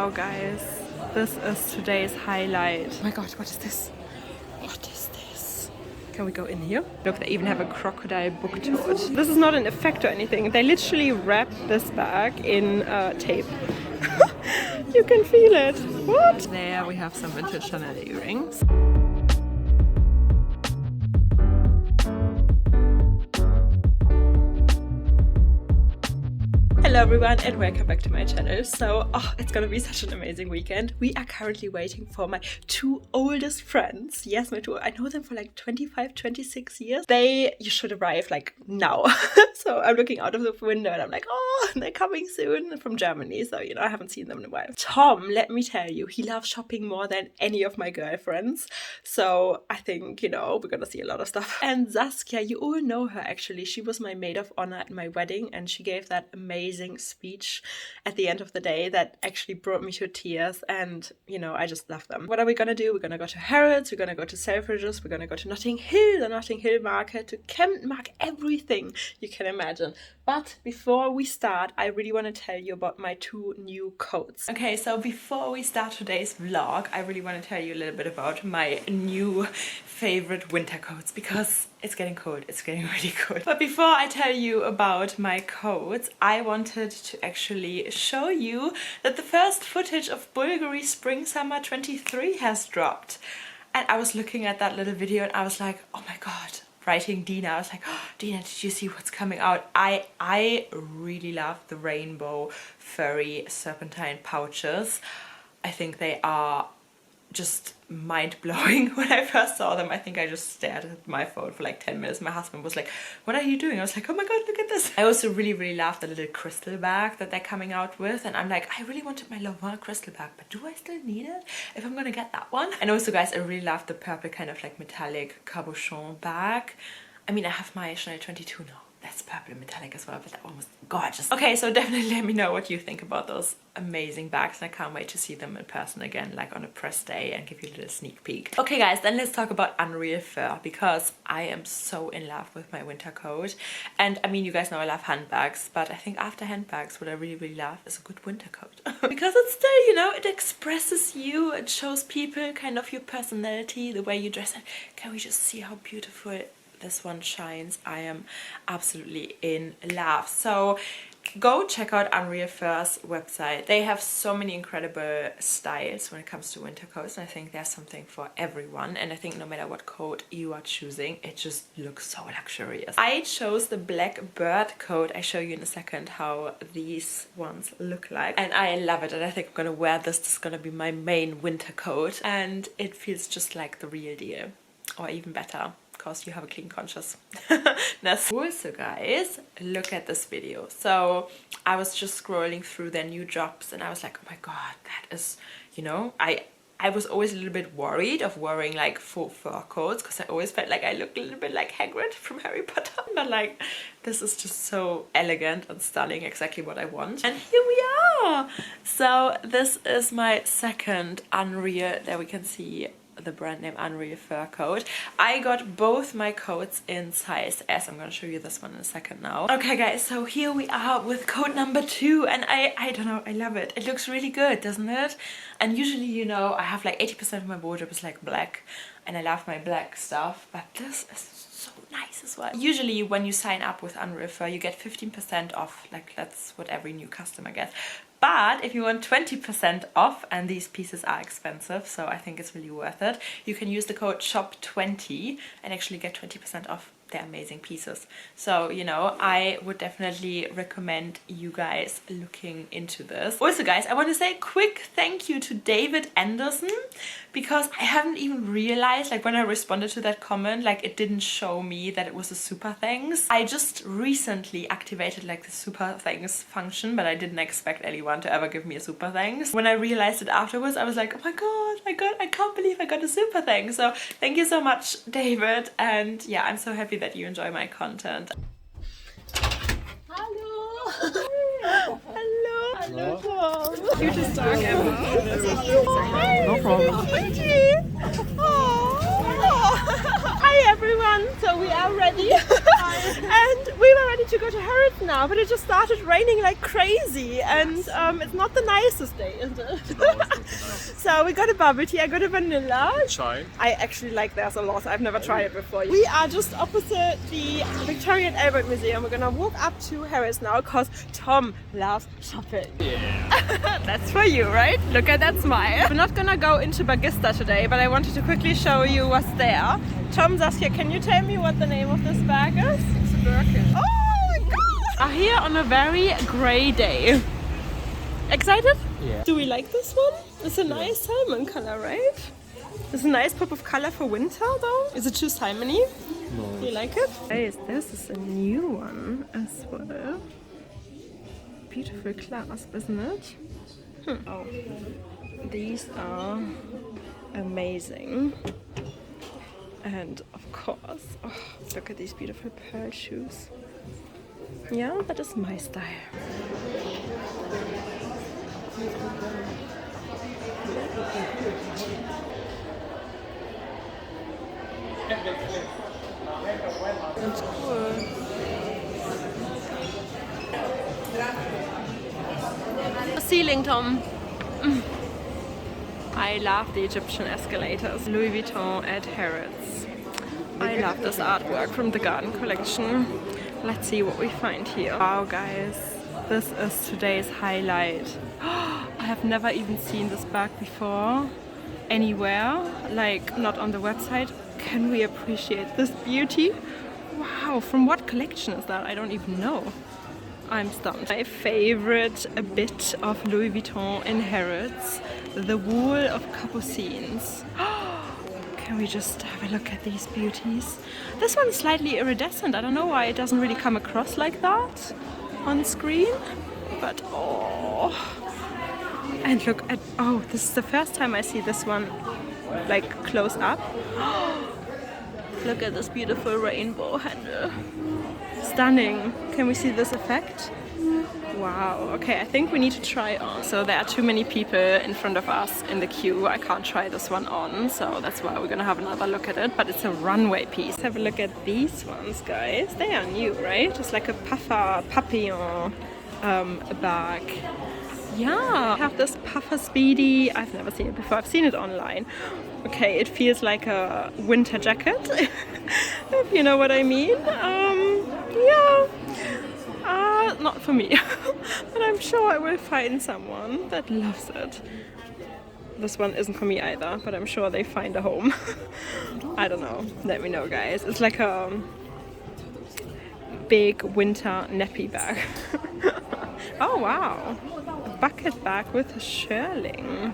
Wow, guys, this is today's highlight. Oh my god, what is this? What is this? Can we go in here? Look, they even have a crocodile book tote. This is not an effect or anything. They literally wrap this bag in tape. You can feel it. What? There we have some vintage Chanel earrings. Hello everyone and welcome back to my channel. So, it's gonna be such an amazing weekend. We are currently waiting for my two oldest friends. Yes, I know them for like 25, 26 years. You should arrive like now. So I'm looking out of the window and I'm like, oh, they're coming soon from Germany. So, I haven't seen them in a while. Tom, let me tell you, he loves shopping more than any of my girlfriends. So I think, we're gonna see a lot of stuff. And Saskia, you all know her actually. She was my maid of honor at my wedding and she gave that amazing speech at the end of the day that actually brought me to tears, and I just love them. What are we gonna do? We're gonna go to Harrods, we're gonna go to Selfridges, we're gonna go to Notting Hill, the Notting Hill market, to Camden Mark, everything you can imagine. But before we start, I really want to tell you about my two new coats. Okay, so before we start today's vlog, I really want to tell you a little bit about my new favorite winter coats, because it's getting cold. It's getting really cold. But before I tell you about my coats, I wanted to actually show you that the first footage of Bulgari Spring Summer 23 has dropped. And I was looking at that little video and I was like, oh my god. Writing Dina, I was like, oh, Dina, did you see what's coming out? I really love the rainbow furry serpentine pouches. I think they are just mind-blowing. When I first saw them, I think I just stared at my phone for like 10 minutes. My husband was like, what are you doing? I was like, oh my god, look at this. I also really love the little crystal bag that they're coming out with, and I'm like, I really wanted my Louis crystal bag, but do I still need it if I'm gonna get that one? And also, guys, I really love the purple kind of like metallic cabochon bag. I mean, I have my Chanel 22 now. That's purple and metallic as well, but that one was gorgeous. Okay, so definitely let me know what you think about those amazing bags, and I can't wait to see them in person again, like on a press day, and give you a little sneak peek. Okay guys, then let's talk about Unreal Fur, because I am so in love with my winter coat. And I mean, you guys know I love handbags, but I think after handbags, what I really love is a good winter coat. Because it's still, it expresses you, it shows people kind of your personality, the way you dress. And can we just see how beautiful this one shines? I am absolutely in love. So go check out Unreal Fur's website. They have so many incredible styles when it comes to winter coats, and I think there's something for everyone. And I think no matter what coat you are choosing, it just looks so luxurious. I chose the black bird coat. I show you in a second how these ones look like, and I love it, and I think I'm gonna wear this. This is gonna be my main winter coat, and it feels just like the real deal, or even better. You have a clean consciousness. Also, guys, look at this video. So I was just scrolling through their new drops and I was like, oh my god, that is, I was always a little bit worried of wearing like faux fur coats, because I always felt like I looked a little bit like Hagrid from Harry Potter. But like, this is just so elegant and stunning, exactly what I want. And here we are. So this is my second Unreal, there we can see the brand name Unreal Fur coat. I got both my coats in size S. I'm gonna show you this one in a second now. Okay guys, so here we are with coat number 2, and I don't know, I love it. It looks really good, doesn't it? And usually, I have like 80% of my wardrobe is like black, and I love my black stuff, but this is so nice as well. Usually when you sign up with Unreal Fur, you get 15% off, like that's what every new customer gets. But if you want 20% off, and these pieces are expensive, so I think it's really worth it, you can use the code SHOP20 and actually get 20% off their amazing pieces. So, I would definitely recommend you guys looking into this. Also, guys, I want to say a quick thank you to David Anderson, because I haven't even realized, like when I responded to that comment, like it didn't show me that it was a super thanks. I just recently activated like the super thanks function, but I didn't expect anyone to ever give me a super thanks. When I realized it afterwards, I was like, oh my god, I can't believe I got a super thanks. So thank you so much, David, and yeah, I'm so happy that you enjoy my content. Hello. Hello. Hello, Tom. Cutest dog ever. No problem. Oh, I Hi everyone! So we are ready and we were ready to go to Harrods now, but it just started raining like crazy and it's not the nicest day, is it? So we got a bubble tea, I got a vanilla. Chai. I actually like theirs a lot, I've never tried it before. We are just opposite the Victoria and Albert Museum. We're gonna walk up to Harrods now because Tom loves shopping. Yeah. That's for you, right? Look at that smile. We're not gonna go into Bagista today, but I wanted to quickly show you what's there. Tom, Saskia, can you tell me what the name of this bag is? It's a Birkin. Oh my god! Are here on a very grey day. Excited? Yeah. Do we like this one? It's a nice salmon color, right? It's a nice pop of color for winter though. Is it too salmony? No. Do you like it? Guys, this is a new one as well. Beautiful clasp, isn't it? Oh, these are amazing. And of course, oh, look at these beautiful pearl shoes. Yeah, that is my style. That's cool. The ceiling, Tom. I love the Egyptian escalators. Louis Vuitton at Harrods. I love this artwork from the Garden collection. Let's see what we find here. Wow, guys, this is today's highlight. I have never even seen this bag before anywhere, like not on the website. Can we appreciate this beauty? Wow, from what collection is that? I don't even know. I'm stunned. My favorite bit of Louis Vuitton in Harrods, the wool of capucines. Can we just have a look at these beauties? This one's slightly iridescent. I don't know why it doesn't really come across like that on screen, but oh. And look at, oh, this is the first time I see this one like close up. Look at this beautiful rainbow handle. Stunning. Can we see this effect? Wow. Okay, I think we need to try on. So there are too many people in front of us in the queue. I can't try this one on, so that's why we're gonna have another look at it. But it's a runway piece. Let's have a look at these ones, guys. They are new, right? It's like a puffer Papillon bag. Yeah, I have this puffer Speedy. I've never seen it before. I've seen it online. Okay, it feels like a winter jacket, if you know what I mean. Yeah, not for me, but I'm sure I will find someone that loves it. This one isn't for me either, but I'm sure they find a home. I don't know. Let me know, guys. It's like a big winter nappy bag. Oh wow, a bucket bag with a shirling.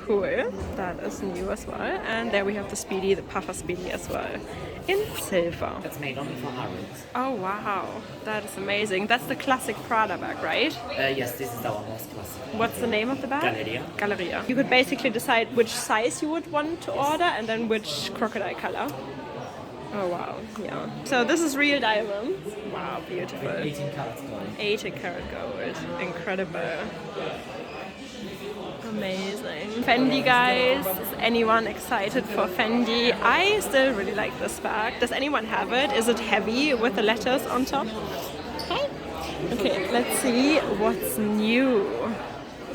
Cool, that is new as well. And there we have the Speedy, the puffer Speedy as well, in silver. That's made only for Harrods. Oh wow, that is amazing. That's the classic Prada bag, right? Yes, this is our most classic. What's the name of the bag? Galleria. Galleria. You could basically decide which size you would want to order and then which crocodile color. Oh wow, yeah. So this is real diamonds. Wow, beautiful. 18 carats gold. 80 karat gold. Incredible. Amazing. Fendi, guys. Is anyone excited for Fendi? I still really like this bag. Does anyone have it? Is it heavy with the letters on top? Hi. Okay, let's see what's new.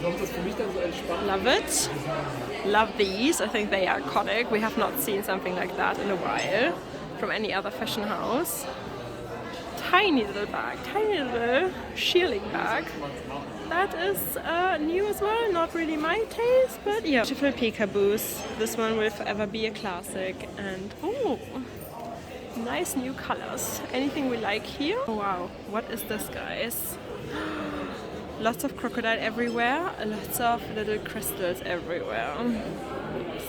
Love it. Love these. I think they are iconic. We have not seen something like that in a while from any other fashion house. Tiny little bag, tiny little shearling bag. That is new as well, not really my taste, but yeah. Beautiful peekaboos. This one will forever be a classic. And oh, nice new colors. Anything we like here? Oh wow, what is this, guys? Lots of crocodile everywhere, lots of little crystals everywhere.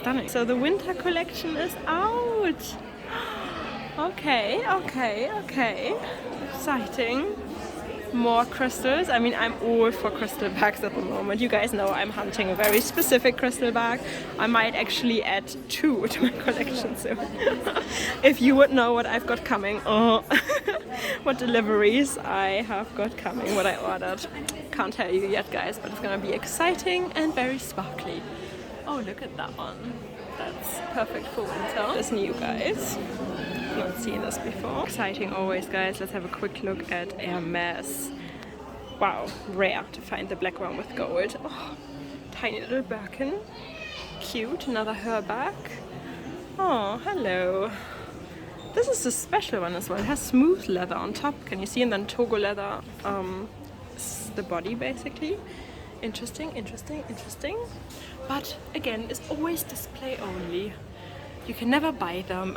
Stunning. So the winter collection is out. Okay, okay, okay. Exciting. More crystals. I mean, I'm all for crystal bags at the moment. You guys know I'm hunting a very specific crystal bag. I might actually add 2 to my collection soon. If you would know what I've got coming. Oh, what deliveries I have got coming, what I ordered. Can't tell you yet, guys, but it's gonna be exciting and very sparkly. Oh, look at that one. That's perfect for winter. It's new, guys. Not seen this before. Exciting always, guys. Let's have a quick look at Hermes. Wow, rare to find the black one with gold. Oh, tiny little Birkin. Cute, another her bag. Oh, hello. This is a special one as well. It has smooth leather on top. Can you see? And then Togo leather. The body basically. Interesting, interesting, interesting. But again, it's always display only. You can never buy them.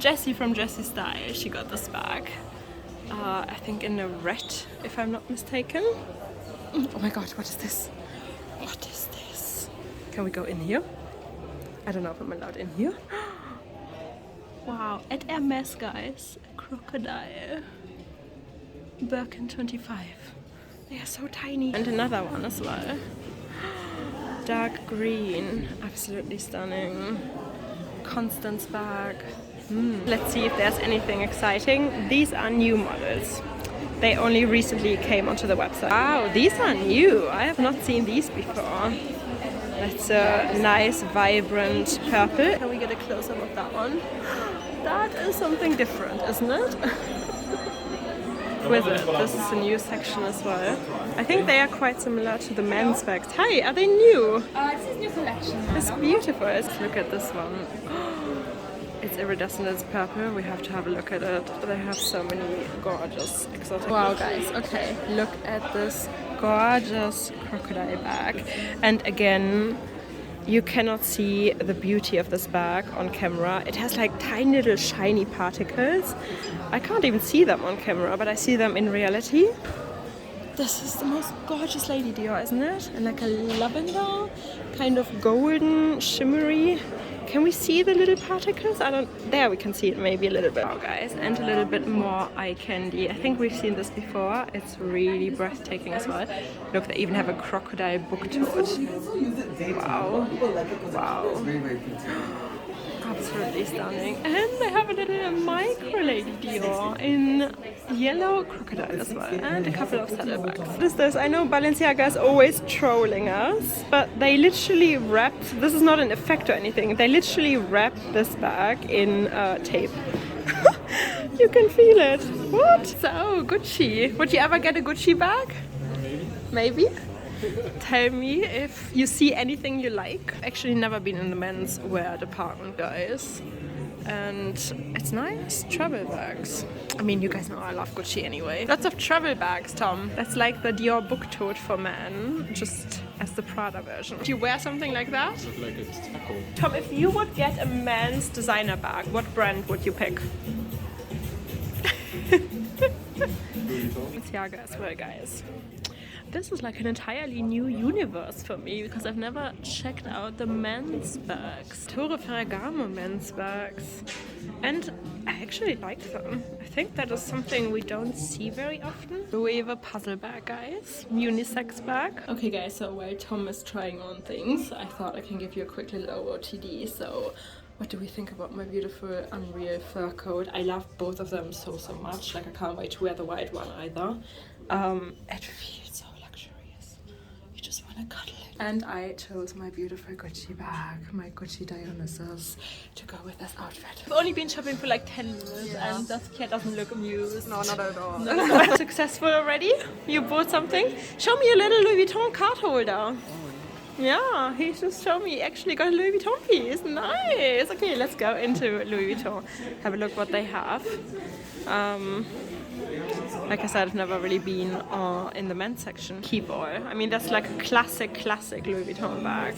Jessie from Jessie Style, she got this bag. I think in a red, if I'm not mistaken. Oh my god, what is this? What is this? Can we go in here? I don't know if I'm allowed in here. Wow, at Hermes, guys. A crocodile. Birkin 25. They are so tiny. And another one as well. Dark green. Absolutely stunning. Constance bag. Let's see if there's anything exciting. These are new models. They only recently came onto the website. Wow, these are new. I have not seen these before. That's a nice, vibrant purple. Can we get a close-up of that one? That is something different, isn't it? With it. This is a new section as well. I think they are quite similar to the men's bags. Hi, are they new? This is new collection. It's beautiful. Let's look at this one. It's iridescent, it's purple. We have to have a look at it. They have so many gorgeous exotic. Wow, guys. Okay, look at this gorgeous crocodile bag. And again, you cannot see the beauty of this bag on camera. It has like tiny little shiny particles. I can't even see them on camera, but I see them in reality. This is the most gorgeous Lady Dior, isn't it? And like a lavender, kind of golden, shimmery. Can we see the little particles? There we can see it maybe a little bit. Wow, guys, and a little bit more eye candy. I think we've seen this before. It's really breathtaking as well. Look, they even have a crocodile book tote. Wow. Wow. Absolutely stunning. And they have a little micro Lady Dior in yellow crocodile as well. And a couple of saddlebags. What is this? I know Balenciaga is always trolling us, but they literally wrapped, this is not an effect or anything, they literally wrapped this bag in tape. You can feel it. What? So, Gucci. Would you ever get a Gucci bag? Maybe? Tell me if you see anything you like. Actually never been in the men's wear department, guys. And it's nice. Travel bags. I mean, you guys know I love Gucci anyway. Lots of travel bags, Tom. That's like the Dior Book Tote for men, just as the Prada version. Do you wear something like that? Like a taco. Tom, if you would get a man's designer bag, what brand would you pick? Balenciaga as well, guys. This is like an entirely new universe for me because I've never checked out the men's bags. Torre Ferragamo men's bags. And I actually like them. I think that is something we don't see very often. Louis Vuitton puzzle bag, guys. Unisex bag. Okay, guys, so while Tom is trying on things, I thought I can give you a quick little OOTD. So, what do we think about my beautiful Unreal fur coat? I love both of them so much. Like, I can't wait to wear the white one either. It feels so luxurious. You just want to cuddle it. And I chose my beautiful Gucci bag, my Gucci Dionysus, to go with this outfit. I've only been shopping for like 10 minutes and this cat doesn't look amused. No, not at all. No. Successful already? You bought something? Show me a little Louis Vuitton card holder. Yeah, he just showed me. Actually got a Louis Vuitton piece. Nice. Okay, let's go into Louis Vuitton. Have a look what they have. Like I said, I've never really been in the men's section. Keyball. I mean, that's like a classic Louis Vuitton bag.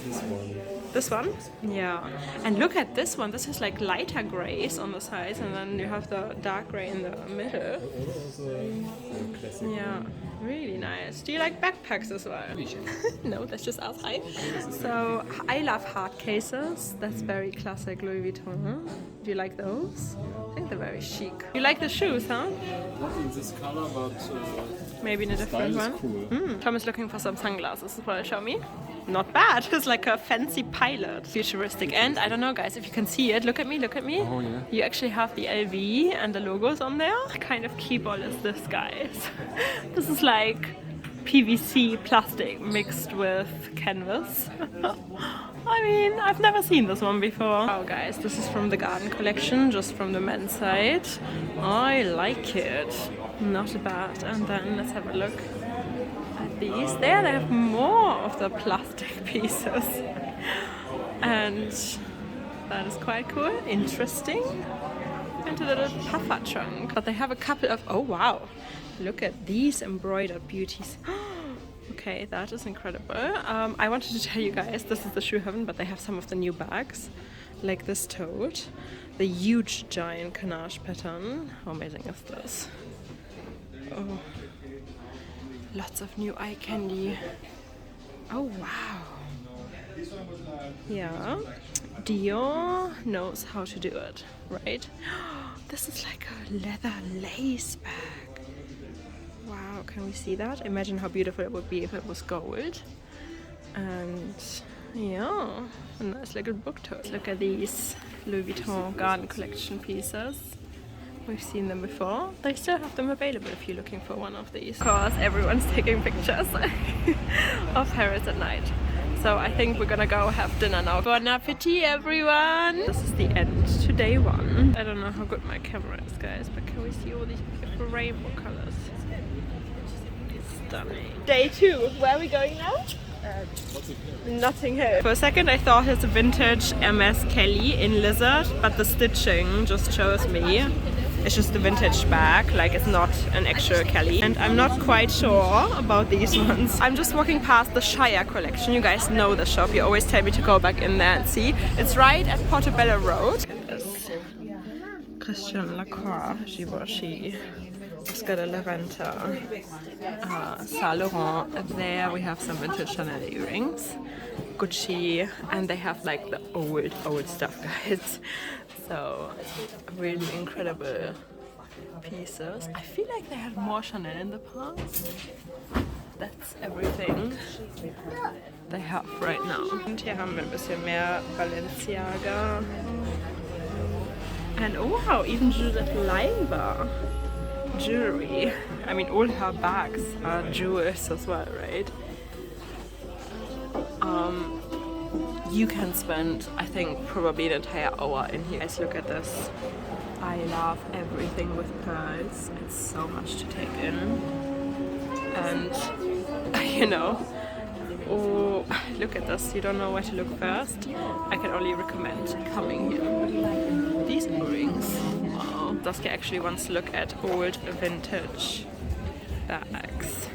This one? Yeah. And look at this one. This has like lighter grays on the sides, and then you have the dark gray in the middle. Yeah, really nice. Do you like backpacks as well? No, that's just us. Hi. So I love hard cases. That's very classic Louis Vuitton. Do you like those? I think they're very chic. You like the shoes, huh? Not in this color, but maybe in a different one. Cool. Tom is looking for some sunglasses as well. Show me. Not bad. It's like a fancy pilot. Futuristic. And I don't know, guys, if you can see it. Look at me, look at me. Oh, yeah. You actually have the LV and the logos on there. What kind of keyball is this, guys? This is like PVC plastic mixed with canvas. I mean, I've never seen this one before. Oh guys, this is from the garden collection, just from the men's side. I like it. Not bad. And then let's have a look at these. There they have more of the plastic pieces. And that is quite cool. Interesting. And a little puffer trunk. But they have a couple of... Oh wow. Look at these embroidered beauties. Okay, that is incredible. I wanted to tell you guys, this is the shoe heaven, but they have some of the new bags, like this tote, the huge giant canage pattern. How amazing is this? Oh, lots of new eye candy. Oh wow. Yeah, Dior knows how to do it, right? This is like a leather lace bag. Wow, can we see that? Imagine how beautiful it would be if it was gold. And yeah, a nice little book tote. Look at these Louis Vuitton garden collection pieces. We've seen them before. They still have them available if you're looking for one of these. Of course, everyone's taking pictures of Harrods at night. So I think we're gonna go have dinner now. Bon appetit, everyone! This is the end to day one. I don't know how good my camera is, guys, but can we see all these beautiful rainbow colors? Stunning. Day two. Where are we going now? Notting Hill. For a second I thought it's a vintage Hermes Kelly in lizard, but the stitching just shows me it's just a vintage bag, like it's not an actual Kelly. And I'm not quite sure about these ones. I'm just walking past the Shire collection. You guys know the shop. You always tell me to go back in there and see. It's right at Portobello Road. Christian Lacroix, Givenchy, Oscar de la Renta, Saint Laurent. There we have some vintage Chanel earrings, Gucci, and they have like the old stuff, guys. So really incredible pieces. I feel like they had more Chanel in the past. That's everything they have right now. Und hier haben wir ein bisschen mehr Balenciaga. And oh wow, even Judith Leiber jewelry. I mean, all her bags are jewels as well, right? You can spend, I think, probably an entire hour in here. Let's look at this. I love everything with pearls. It's so much to take in. And, you know, oh, look at this. You don't know where to look first. I can only recommend coming here. These earrings. Wow. Saskia actually wants to look at old vintage bags.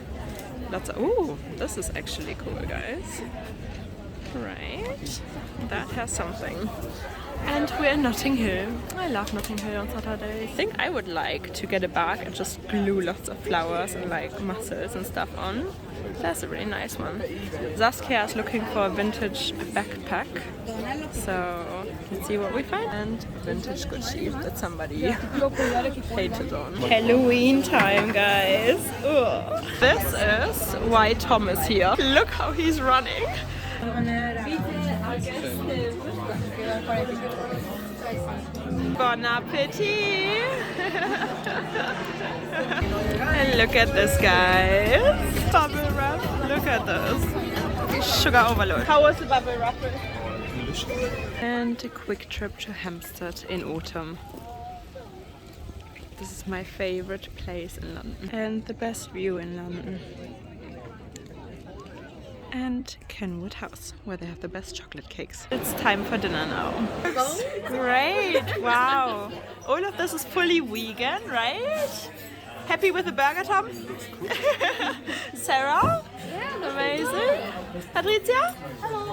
Lots of, ooh, this is actually cool, guys. Right, that has something. And we're in Notting Hill. I love Notting Hill on Saturdays. I think I would like to get a bag and just glue lots of flowers and like mussels and stuff on. That's a really nice one. Saskia is looking for a vintage backpack. So let's see what we find. And vintage Gucci that somebody painted on. Halloween time, guys. Ugh. This is why Tom is here. Look how he's running. Bon appetit! And look at this, guys. Bubble wrap. Look at this. Sugar overload. How was the bubble wrap? And a quick trip to Hampstead in autumn. This is my favorite place in London. And the best view in London. And Kenwood House, where they have the best chocolate cakes. It's time for dinner now. Great! Wow! All of this is fully vegan, right? Happy with the burger, Tom? Sarah? Yeah. Amazing. Patricia? Hello.